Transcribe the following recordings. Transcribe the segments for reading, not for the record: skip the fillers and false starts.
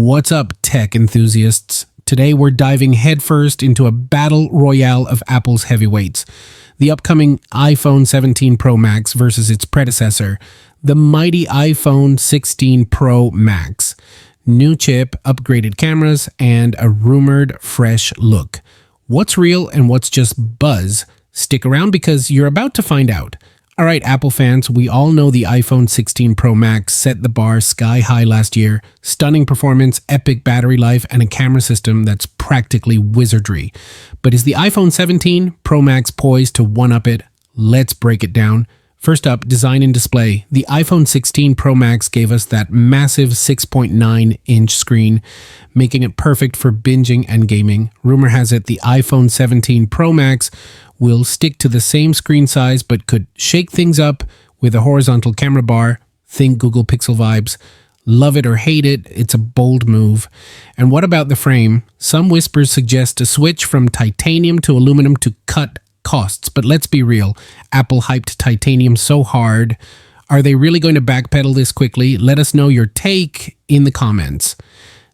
What's up, tech enthusiasts? Today we're diving headfirst into a battle royale of Apple's heavyweights. The upcoming iPhone 17 Pro Max versus its predecessor, the mighty iPhone 16 Pro Max. New chip, upgraded cameras, and a rumored fresh look. What's real and what's just buzz? Stick around because you're about to find out. Alright, Apple fans, we all know the iPhone 16 Pro Max set the bar sky high last year. Stunning performance, epic battery life, and a camera system that's practically wizardry. But is the iPhone 17 Pro Max poised to one-up it? Let's break it down. First up, design and display. The iPhone 16 Pro Max gave us that massive 6.9-inch screen, making it perfect for binging and gaming. Rumor has it the iPhone 17 Pro Max will stick to the same screen size but could shake things up with a horizontal camera bar. Think Google Pixel vibes. Love it or hate it, it's a bold move. And what about the frame? Some whispers suggest a switch from titanium to aluminum to cut costs, but let's be real. Apple hyped titanium so hard. Are they really going to backpedal this quickly? Let us know your take in the comments.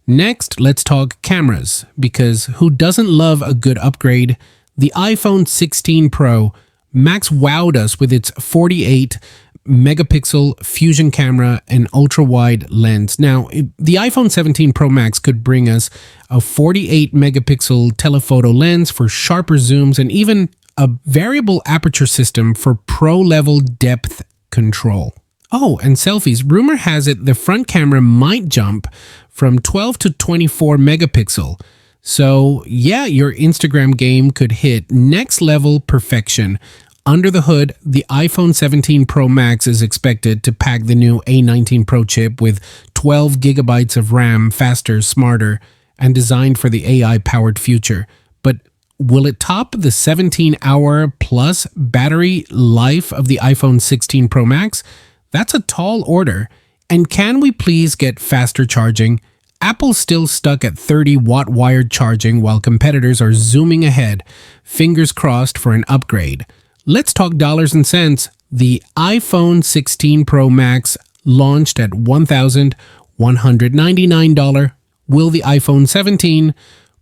Next, let's talk cameras, because who doesn't love a good upgrade? The iPhone 16 Pro Max wowed us with its 48 megapixel fusion camera and ultra-wide lens. Now, the iPhone 17 Pro Max could bring us a 48 megapixel telephoto lens for sharper zooms and even a variable aperture system for pro-level depth control. Oh, and selfies. Rumor has it the front camera might jump from 12 to 24 megapixel. So yeah, your Instagram game could hit next level perfection. Under the hood, the iPhone 17 Pro Max is expected to pack the new A19 Pro chip with 12 gigabytes of RAM, faster, smarter, and designed for the AI-powered future. But will it top the 17-hour plus battery life of the iPhone 16 Pro Max? That's a tall order. And can we please get faster charging? Apple's still stuck at 30-watt wired charging while competitors are zooming ahead. Fingers crossed for an upgrade. Let's talk dollars and cents. The iPhone 16 Pro Max launched at $1,199. Will the iPhone 17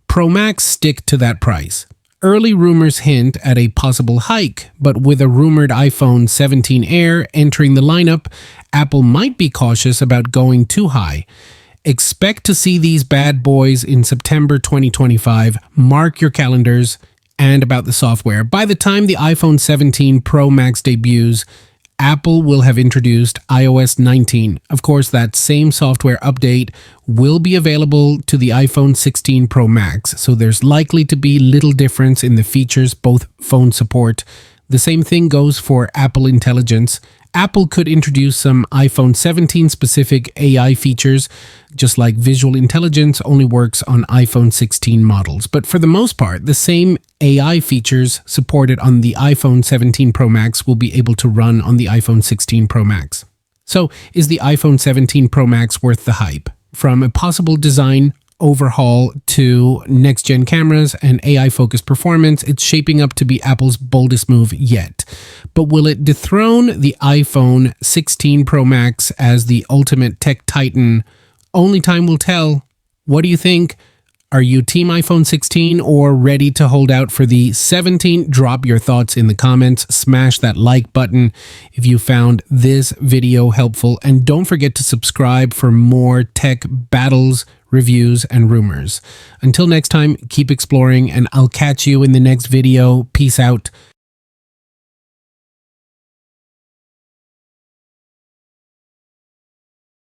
Pro Max stick to that price? Early rumors hint at a possible hike, but with a rumored iPhone 17 Air entering the lineup, Apple might be cautious about going too high. Expect to see these bad boys in September 2025. Mark your calendars. And about the software. By the time the iPhone 17 Pro Max debuts, Apple will have introduced iOS 19. Of course, that same software update will be available to the iPhone 16 Pro Max, so there's likely to be little difference in the features both phones support. The same thing goes for Apple Intelligence. Apple could introduce some iPhone 17 specific AI features, just like visual intelligence only works on iPhone 16 models. But for the most part, the same AI features supported on the iPhone 17 Pro Max will be able to run on the iPhone 16 Pro Max. So, is the iPhone 17 Pro Max worth the hype? From a possible design overhaul to next-gen cameras and AI-focused performance, it's shaping up to be Apple's boldest move yet. But will it dethrone the iPhone 16 Pro Max as the ultimate tech titan? Only time will tell. What do you think? Are you team iPhone 16 or ready to hold out for the 17? Drop your thoughts in the comments. Smash that like button if you found this video helpful. And don't forget to subscribe for more tech battles, reviews, and rumors. Until next time, keep exploring, and I'll catch you in the next video. Peace out.